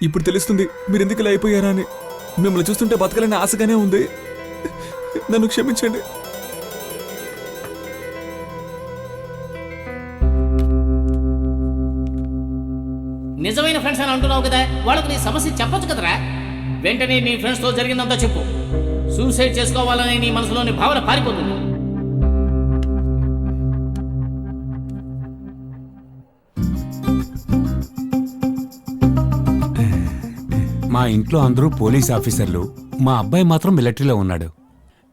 ఇప్పుడు తెలుస్తుంది మీరెందుకు ఇలా అయిపోయారా అని. మిమ్మల్ని చూస్తుంటే బతకాలని ఆశగానే ఉంది. నన్ను క్షమించండి. నిజమైన ఫ్రెండ్స్ అని అంటున్నావు కదా, వాళ్ళకి నీ సమస్య చెప్పొచ్చు కదరా. వెంటనే నీ ఫ్రెండ్స్తో జరిగిందంతా చెప్పు. సూసైడ్ చేసుకోవాలని నీ మనసులోని భావన పారిపోతుంది. మా ఇంట్లో అందరూ పోలీస్ ఆఫీసర్లు, మా అబ్బాయి మాత్రం మిలిటరీలో ఉన్నాడు.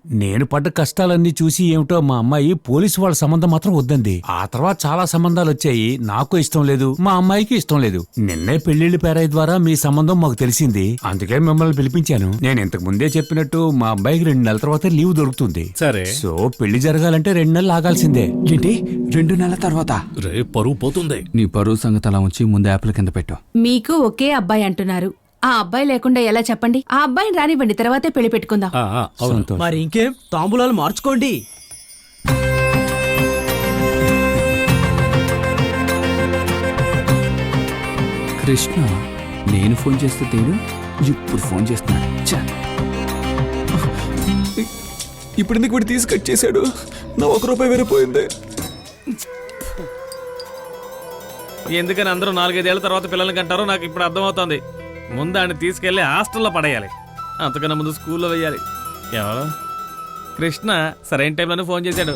నేను పడ్డ కష్టాలన్నీ చూసి ఏమిటో మా అమ్మాయి పోలీసు వాళ్ళ సంబంధం మాత్రం వద్దంది. ఆ తర్వాత చాలా సంబంధాలు వచ్చాయి. నాకు ఇష్టం లేదు, మా అమ్మాయికి ఇష్టం లేదు. నిన్నే పెళ్లిళ్ల పేరాయి ద్వారా మీ సంబంధం మాకు తెలిసింది. అందుకే మిమ్మల్ని పిలిపించాను. నేను ఇంతకు ముందే చెప్పినట్టు మా అబ్బాయికి 2 నెలల తర్వాత లీవ్ దొరుకుతుంది. సరే, సో పెళ్లి జరగాలంటే 2 నెలలు ఆగాల్సిందే. ఏంటి 2 నెలల తర్వాత? రే పరువు పోతుంది. నీ పరువు సంగతి అలా ఉంచి ముందు యాప్ల కింద పెట్టు. మీకు ఒకే అబ్బాయి అంటున్నారు. ఆ అబ్బాయి లేకుండా ఎలా చెప్పండి? ఆ అబ్బాయిని రానివ్వండి, తర్వాతే పెళ్లి పెట్టుకుందాం. సంతోష్. మరి ఇంకేం, తాంబూలాలు మార్చుకోండి. కృష్ణ నేను ఫోన్ చేస్తే తేడు, ఇప్పుడు ఫోన్ చేస్తున్నాడు. ఇప్పుడు ఎందుకు వీడు తీసి కట్ చేశాడు? నా 1 రూపాయి వేరిపోయింది. ఎందుకని అందరూ 4-5 ఏళ్ల తర్వాత పిల్లల్ని కంటారో నాకు ఇప్పుడు అర్థమవుతోంది. ముందు ఆయన తీసుకెళ్లి హాస్టల్లో పడేయాలి, అంతకన్నా ముందు స్కూల్లో వెయ్యాలి. ఎవరు? కృష్ణ సరైన టైంలోనే ఫోన్ చేశాడు.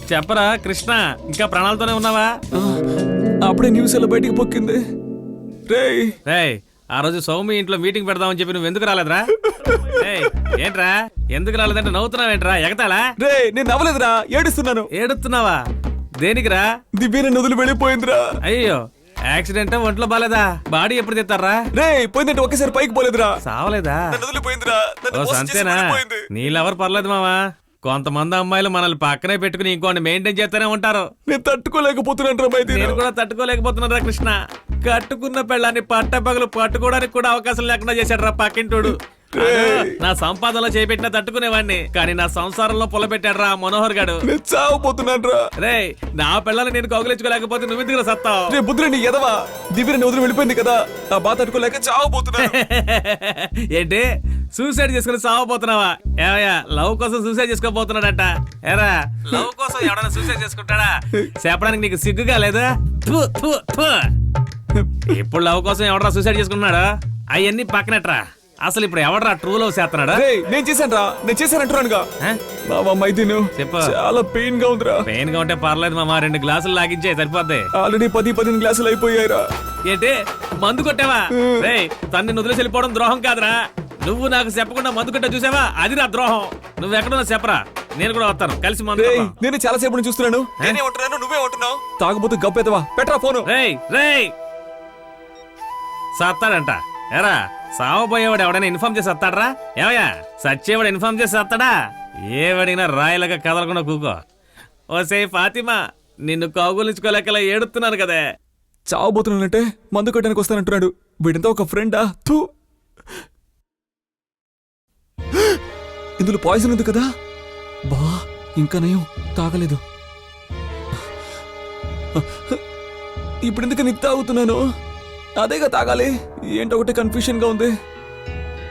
చెప్పరా కృష్ణ, ఇంకా ప్రాణాలతోనే ఉన్నావా? అప్పుడే న్యూస్ ఎలా బయటికి పొక్కింది. రేయ్, ఆ రోజు సౌమి ఇంట్లో మీటింగ్ పెడదామని చెప్పి నువ్వు ఎందుకు రాలేదురా? ఏంట్రా ఎందుకు రాలేదంటే నవ్వుతున్నావేంట్రా? ఎగతాళా? నేను నవ్వలేదురా, ఏడుస్తున్నాను. ఏడుస్తున్నావా? దేనికిరా? దివ్య నదులు వెళ్ళిపోయిందిరా. అయ్యో, యాక్సిడెంట్, ఒంట్లో బాలేదా? బాడీ ఎప్పుడు తెస్తారా? పోయిందంటే ఒకేసారి పైకి పోలేదురా. సావలేదా? అంతేనా? నీళ్ళెవరు పర్లేదు మావా. కొంతమంది అమ్మాయిలు మనల్ని పక్కనే పెట్టుకుని ఇంకోటి మెయింటైన్ చేస్తూనే ఉంటారు. నేను తట్టుకోలేకపోతున్నాను. నేను కూడా తట్టుకోలేకపోతున్నారా కృష్ణ. కట్టుకున్న పెళ్ళాన్ని పట్టపగలు పట్టుకోవడానికి కూడా అవకాశం లేకుండా చేశాడు రా పక్కింటోడు. నా సంపాదనలో చేపెట్టినా తట్టుకునేవాడిని, కానీ నా సంసారంలో పొలబెట్టాడు రా మనోహర్ గాడు. రే, నా పిల్లల్ని నేను కౌగిలించుకోలేకపోతే నువ్వెందుకు సత్తావు? బుద్ధుని ఎదవా, దివ్య వదిలి వెళ్ళిపోయింది కదా, ఆ బాధ తట్టుకోలేక చావబోతున్నా. ఏంటి, సూసైడ్ చేసుకుని చావబోతున్నావా? ఏవయ్యా, లవ్ కోసం సూసైడ్ చేసుకోబోతున్నాడట. ఏరా, లవ్ కోసం ఎవడైనా సూసైడ్ చేసుకుంటాడా? చెప్పడానికి నీకు సిగ్గుగా లేదా? ఇప్పుడు లవ్ కోసం ఎవడరా సూసైడ్ చేసుకున్నాడా? అవన్నీ పక్కనట్రా. అసలు ఇప్పుడు ఎవడరా ట్రూ లవ్ చేస్తున్నాడా? నేను చేశానంటున్నానుగా. చెప్పు. చాలా పెయిన్ గా ఉందిరా. పెయిన్ గా ఉంటే పర్లేదు మామా, 2 గ్లాసులు లాగించే సరిపోద్ది. ఆల్రెడీ 10-15 గ్లాసులు అయిపోయాయిరా. ఏంటి, మందు కొట్టావా? రే, తన్ని వదిలేసి వెళ్ళిపోవడం ద్రోహం కాదురా. నువ్వు నాకు చెప్పకుండా మందు కొట్టా చూసావా, అది నా ద్రోహం. నువ్వు ఎక్కడున్నా చెప్పరా, నేను కూడా వస్తాను, కలిసి మందు. నేను చాలా సేపు నుంచి చూస్తున్నాను. నేనే ఉంటున్నాను, నువ్వే ఉంటున్నావు. తాగబోతు గప్పెదవా, పెట్టరా ఫోను. రేయ్ సత్తాడంట. ఎరా, సావబోయేవాడు ఎవడైనా ఇన్ఫార్మ్ చేసి వస్తాడరా? ఏమయ్యా, సచ్చేవాడు ఇన్ఫార్మ్ చేసి వస్తాడా? ఏవడినా రాయలాగా కదలకుండా కూకో. ఓసే ఫాతిమా, నిన్ను కౌగులించుకోలేకలా ఏడుతున్నాను కదే. చావబోతున్నానంటే మందు కొట్టడానికి వస్తానంటున్నాడు. వీడంతా ఒక ఫ్రెండా? ఇందులో పాయిజన్ ఉంది కదా. బా, ఇంకా నయం తాగలేదు. ఇప్పుడు ఎందుకు నీ తాగుతున్నాను? అదేగా తాగాలి. ఏంటో ఒకటి కన్ఫ్యూషన్ గా ఉంది.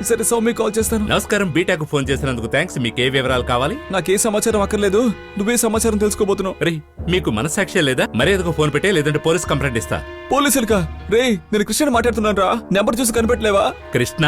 సరే, సౌమ్య కాల్ చేస్తాను. నమస్కారం, బీటాకు ఫోన్ చేసినందుకు థ్యాంక్స్. మీకు ఏ వివరాలు కావాలి? నాకే సమాచారం అక్కర్లేదు, నువ్వే సమాచారం తెలుసుకోబోతున్నావు. రే, మీకు మనసాక్షి లేదా? మర్యాదకు ఫోన్ పెట్టే, లేదంటే పోలీస్ కంప్లైంట్ ఇస్తా. పోలీసులకా? రే, నేను కృష్ణ మాట్లాడుతున్నాను రా. నెంబర్ చూసి కనిపెట్టలేవా? కృష్ణ?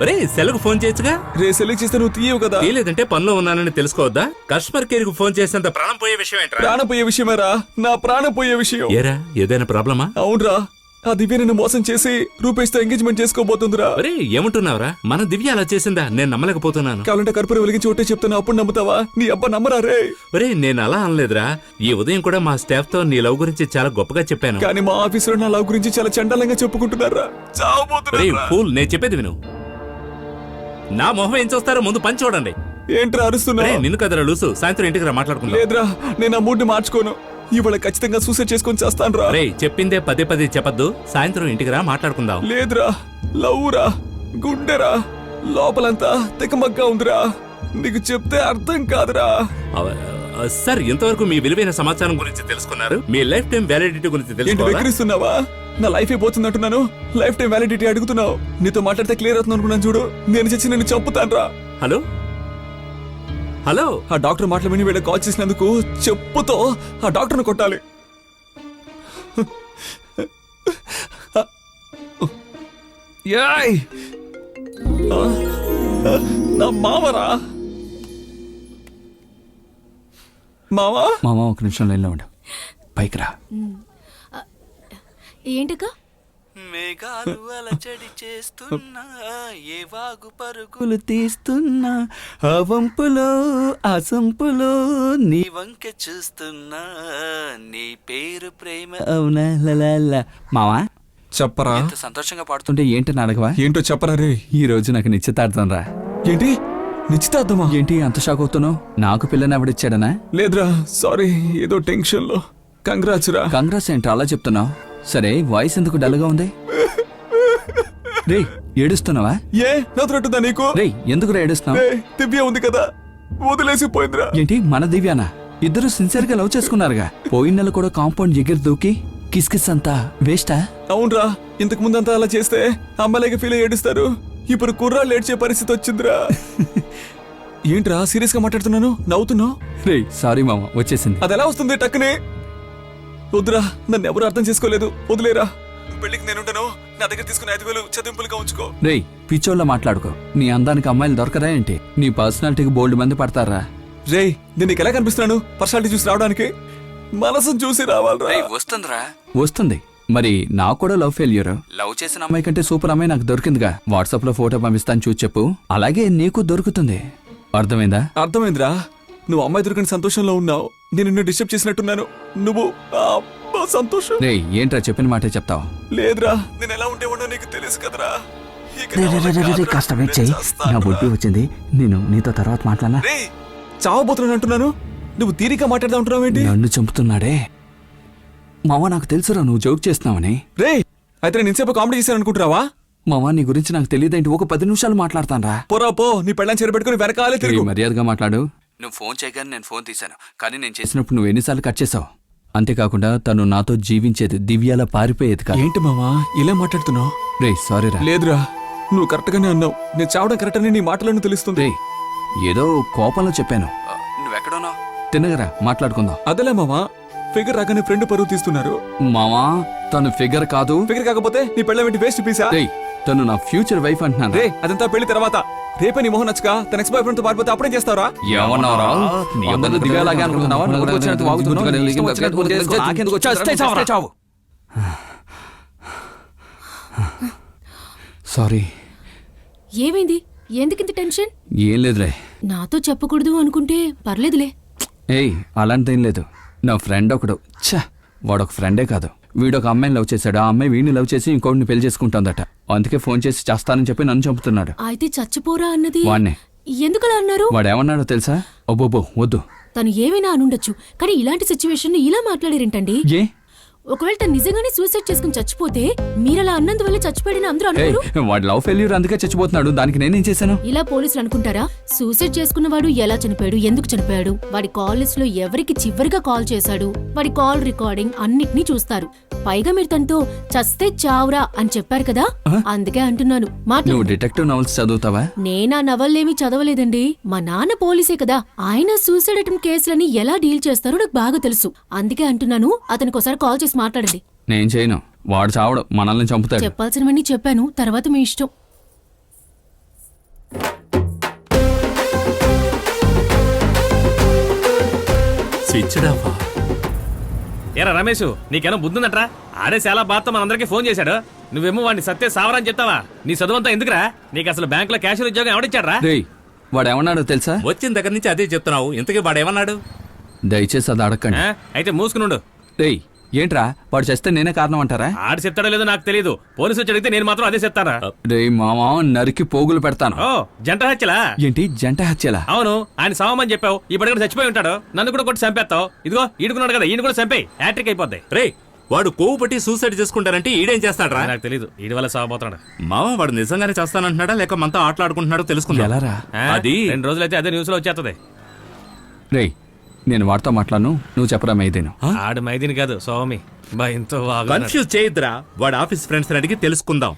రే, సెల్కు ఫోన్ చేయొచ్చుగా. రే, సెలెక్ట్ చేస్తే నువ్వు తీయవు కదా. లేదంటే పనిలో ఉన్నానని తెలుసుకోవద్దా? కస్టమర్ కేర్ కు ఫోన్ చేసేంత ప్రాణం పోయే విషయం ఏంట్రా? ప్రాణం పోయే విషయమేరా, నా ప్రాణం పోయే విషయం. ఏరా, ఏదైనా ప్రాబ్లమా? అవునరా, ఆ దివ్య నిన్ను మోసం చేసి రూపేష్ తో ఎంగేజ్మెంట్ చేసుకోబోతుందిరా. అరే, ఏమంటున్నావురా? మన దివ్య అలా చేసిందా? నేను నమ్మలేకపోతున్నాను. కావాలంటే కర్పూరం వెలిగించి ఒకటే చెప్తున్నా, అప్పుడు నమ్ముతావా? నీ అబ్బా నమ్మరా రే. ఒరే, నేను అలా అనలేదురా. ఈ ఉదయం కూడా మా స్టాఫ్ తో నీ లవ్ గురించి చాలా గొప్పగా చెప్పాను. కానీ మా ఆఫీసులో నా లవ్ గురించి చాలా చండాలంగా చెప్పుకుంటున్నారా. ఫూల్, నేను చెప్పేది విను. నా మొహం ఏం చూస్తారో ముందు పని చూడండి. ఏంట్రా అరుస్తున్నా? నిన్ను కదరా లూసు, సాయంత్రం ఇంటికి రా, మాట్లాడుకుందాం. లేదురా, నేను ఆ మూడ్ని మార్చుకోను. ఇవాళ ఖచ్చితంగా సూసైడ్ చేసుకొని చేస్తాను రా. రే, చెప్పిందే 10 చెప్పద్దు. సాయంత్రం ఇంటికి రా, మాట్లాడుకుందాం. లేదురా, లవ్వురా, గుండెరా, లోపలంతా తికమగ్గా ఉందిరా. నీకు చెప్తే అర్థం కాదురా. సార్ ఇంతవరకు మీ విలువైన సమాచారం గురించి తెలుసుకున్నారు. మీ లైఫ్ టైం వ్యాలిడిటీ గురించి ఏంటి తెలుసుకోవాలా? వెక్కిరిస్తున్నావా? నా లైఫ్ అయిపోతుంది అంటున్నాను, లైఫ్ టైం వ్యాలిడిటీ అడుగుతున్నావు. నీతో మాట్లాడితే క్లియర్ అవుతుంది అనుకున్నాను చూడు. నేను చచ్చి నిన్ను చంపుతాను. హలో హలో ఆ డాక్టర్ మాటలు విని వీళ్ళకి కాల్ చేసినందుకు చెప్పుతో ఆ డాక్టర్ను కొట్టాలి. యాయ్! ఆ, నా మామరా మావా. మామ ఒక నిమిషం లైన్లో ఉండు. పైకి రా. ఏంటక్క? మేఘాలు అలచడి చేస్తున్నా, ఏ వాగు పరుగులు తీస్తున్నా, ఆ వంపులో ఆ సంపులో నీ వంక చూస్తున్నా, నీ పేరు ప్రేమ అవునా లలా. మావా చెప్పరా. ఎంత సంతోషంగా పాడుతుంటే ఏంటని అడగవా? ఏంటో చెప్పరా రే. ఈ రోజు నాకు నిశ్చితార్థం రా. ఏంటి నిశ్చితార్థమా? ఏంటి అంత షాక్ అవుతున్నావు? నాకు పిల్లని ఎవడిచ్చాడనా? లేదురా, సారీ, ఏదో టెన్షన్ లో. కంగ్రాట్స్ రా. కాంగ్రెస్ ఏంటి అలా చెప్తున్నావు? సరే వాయిస్ ఎందుకు డల్గా ఉంది? రే ఏడుస్తున్నావా? ఏ నవ్వుతున్నట్టుందా నీకు? రే ఎందుకు ఏడుస్తున్నావు? రేయ్, దివ్య ఉంది కదా, వదిలేసి పోయిందిరా. ఏంటి మన దివ్యానా? ఇద్దరు సిన్సియర్ గా లవ్ చేసుకున్నారుగా. పోయిన నెల కూడా కాంపౌండ్ ఎగిరి దూకి కిస్ కిస్ అంతా వేస్టా? అవునరా, ఇంతకు ముందంతా అలా చేస్తే అమ్మాయిలకి ఫీల్ అయ్యి ఏడుస్తారు. ఇప్పుడు కుర్రాళ్ళు ఏడ్చే పరిస్థితి వచ్చిందిరా. ఏంట్రా సీరియస్ గా మాట్లాడుతున్నాను, నవ్వుతున్నావు? రే సారీ మామ, వచ్చేసింది. అది ఎలా వస్తుంది టక్కునే? వద్దురా, నన్ను ఎవరు అర్థం చేసుకోలేదు, వదిలేరా. పెళ్లికి నేనుంటాను, నా దగ్గర తీసుకున్న 5,000 చదింపులుగా ఉంచుకో. రే పిచ్చోళ్ళ మాట్లాడుకో. నీ అందానికి అమ్మాయిలు దొరకరా ఏంటి? నీ పర్సనాలిటీకి బోల్డ్ మంది పడతారా? రేయ్, నేను నీకు ఎలా కనిపిస్తున్నాను పర్సనాలిటీ చూసి రావడానికి? మనసును చూసి రావాలరా. వస్తుందిరా, వస్తుంది. మరి నాకు కూడా లవ్ ఫెయిల్యూర్. లవ్ చేసిన అమ్మాయి కంటే సూపర్ అమ్మాయి నాకు దొరికిందిగా. వాట్సాప్ లో ఫోటో పంపిస్తాను చూసి చెప్పు. అలాగే నీకు దొరుకుతుంది. అర్థమైందా? అర్థమైందిరా. నువ్వు అమ్మాయి దొరికిన సంతోషంలో ఉన్నావు, నేను నిన్ను డిస్టర్బ్ చేసినట్టున్నాను. నువ్వు సంతోషం. రే ఏంట్రా చెప్పిన మాటే చెప్తావు? లేదురా, నేను ఎలా ఉంటే ఉండో నీకు తెలుసు కదరా. ఇక రే, నా రే, వల్ల రే, రే, కాదురా, కాస్త వెయిట్ నేను చెయ్యి. చేస్తాను నా రా. బుడ్డి వచ్చింది, నేను నీతో తర్వాత మాట్లాడనా? రేయ్, చావబోతున్నాను అంటున్నాను, నువ్వు తీరిక మాట్లాడదా అంటున్నావు ఏంటి? నన్ను చంపుతున్నాడే మావా. నాకు తెలుసురా నువ్వు జోక్ చేస్తున్నావని. రే, అయితే నేను ఇంతసేపు కామెడీ చేశాను అనుకుంటున్నావా? మావా నీ గురించి నాకు తెలియదేంటి? ఒక 10 నిమిషాలు మాట్లాడతానరా. పోరా పో, నీ పెళ్ళని చేరబెట్టుకుని వెనకాలే తిరుగు. మర్యాదగా మాట్లాడు. నువ్వు ఫోన్ చేయగానే నేను ఫోన్ తీశాను, కానీ నేను చేసినప్పుడు నువ్వు ఎన్నిసార్లు కట్ చేసావు? అంతేకాకుండా తను నాతో జీవించేది, దివ్యాల పారిపోయేది కాదు. ఏంటి మామా ఇలా మాట్లాడుతున్నావు? రే సారీరా. లేదురా, నువ్వు కరెక్ట్ గానే అన్నావు. నేను చావడం కరెక్ట్ అని నీ మాటలను తెలుస్తుంది. రే ఏదో కోపంలో చెప్పాను. నువ్వెక్కడున్నావు? తిన్నగరా మాట్లాడుకుందాం. అదేలే మామా, ఫిగర్ రాగానే ఫ్రెండ్ పరువు తీస్తున్నారు. మావా తను ఫిగర్ కాదు. ఫిగర్ కాకపోతే నీ పెళ్ళ వెంటి వేస్ట్ పీసా? రే తను నా ఫ్యూచర్ వైఫ్ అంటున్నాను. రే, అదంతా పెళ్లి తర్వాత. రేపే నీ మొహం నచ్చక తన ఎక్స్ బాయ్ ఫ్రెండ్ తో పారిపోతే అప్పుడేం చేస్తావరా? ఏమన్నావురా? నీ అందరూ దివ్యాలాగే అనుకుంటున్నావా? నోటికి వచ్చినట్టు వాగుతున్నావు. నీ ఇష్టం వచ్చినట్టు ఫోన్ చేసుకో. నాకెందుకు వచ్చి చస్తే చావు. సారీ. ఏమైంది? ఎందుకింత టెన్షన్? ఏం లేదులే. నాతో చెప్పకూడదు అనుకుంటే పర్లేదులే. ఏయ్ అలాంటిదేం లేదు. నా ఫ్రెండ్ ఒకడు, వాడొక ఫ్రెండే కాదు, వీడొక అమ్మాయిని లవ్ చేశాడు. ఆ అమ్మాయి వీడిని లవ్ చేసి ఇంకోటిని పెళ్లి చేసుకుంటుందట. అందుకే ఫోన్ చేసి చేస్తానని చెప్పి నన్ను చంపుతున్నాడు. అయితే చచ్చిపోరా అన్నది వాణ్ణే. ఎందుకలా అన్నారు? వాడేమన్నాడో తెలుసా? అబ్బోబో వద్దు. తను ఏమైనా అనుండొచ్చు, కానీ ఇలాంటి సిచ్యువేషన్ ఇలా మాట్లాడారేంటండి? ఏ ఒకవేళ తను నిజంగానే సూసైడ్ చేసుకుని చచ్చిపోతే మీరలా అన్నందువల్ల చచ్చిపోయాడని అందరూ ఏయ్ అనుకోరు? వాడు లవ్ ఫెయిల్యూర్ అందుకే చచ్చిపోతున్నాడు. దానికి నేనేం చేశాను? ఇలా పోలీసులు అనుకుంటారా? సూసైడ్ చేసుకున్నవాడు ఎలా చనిపోయాడు, ఎందుకు చనిపోయాడు, వాడి కాల్ లిస్ట్ లో ఎవరికి చివరిగా కాల్ చేశాడు, వాడి కాల్ రికార్డింగ్ అన్నిటినీ చూస్తారు. పైగా మీరు తనతో చస్తే చావురా అని చెప్పారు కదా, అందుకే అంటున్నాను నువ్వు మాట్లాడు. డిటెక్టివ్ నవల్స్ చదువుతావా? నేనా నవల్లేమీ చదవలేదండి. మా నాన్న పోలీసే కదా, ఆయన సూసైడ్ అటెంప్ట్ కేసులని ఎలా డీల్ చేస్తారో నాకు బాగా తెలుసు. అందుకే అంటున్నాను, అతనికి ఒకసారి కాల్ చేసి మాట్లాడండి. నేను చేయను. వాడు చావడు, మనల్ని చంపుతాడు. చెప్పాల్సినవన్నీ చెప్పాను, తర్వాత మీ ఇష్టం. Switch off. ఏరా రమేష్, నీకేమో బుద్ధుందట్రా? ఆడే చాలా బాధతో మనందరికీ ఫోన్ చేశాడు. నువ్వేమో వాడిని సత్తే సావరని చెప్తావా? నీ చదువంతా ఎందుకురా? నీకు అసలు బ్యాంకులో క్యాషియర్ ఉద్యోగం ఎవడిచ్చాడ్రా? రేయ్ వాడేమన్నాడో తెలుసా? వచ్చిన దగ్గర నుంచి అదే చెప్తున్నావు, ఇంతకీ వాడేమన్నాడు? దయచేసి అది అడగండి. ఆ? అయితే మూసుకునుండు. రేయ్ ఏంట్రా వాడు చేస్తే నేనే కారణం అంటారా? ఆడు చెప్తాడో లేదో నాకు తెలియదు. పోలీసు వచ్చి అడిగితే నేను మాత్రం అదే చెప్తారా? రేయ్ మామా నరికి పోగులు పెడతాను. ఓ జంట హత్యలా? ఏంటి జంట హత్యలా? అవును, ఆయన సావమని చెప్పావు. ఇప్పుడు కూడా చచ్చిపోయి ఉంటాడు. నన్ను కూడా కొట్టి చంపేస్తావు. ఇదిగో ఈడుకున్నాడు కదా, ఈయన కూడా చంపేయి. హ్యాట్రిక్ అయిపోద్ది. రే వాడు కొవ్వు పట్టి సూసైడ్ చేసుకుంటారంటే ఈడేం చేస్తాడ్రా? నాకు తెలియదు, ఈడి వల్ల సావబోతున్నాడు. మామ వాడు నిజంగానే చేస్తానంటున్నాడా లేక మనతో ఆటలాడుకుంటున్నాడో తెలుసుకుందా? ఎలారా? ఆ? అది 2 రోజులైతే అదే న్యూస్ లో వచ్చేస్తుంది. రేయ్ నేను వాడితో మాట్లాడను, నువ్వు చెప్పరా మైదేను. ఆడు మైదిని కాదు స్వామి భయంతో వాగు కన్ఫ్యూజ్ చేయొద్దురా, వాడు ఆఫీస్ ఫ్రెండ్స్ అడిగి తెలుసుకుందాం.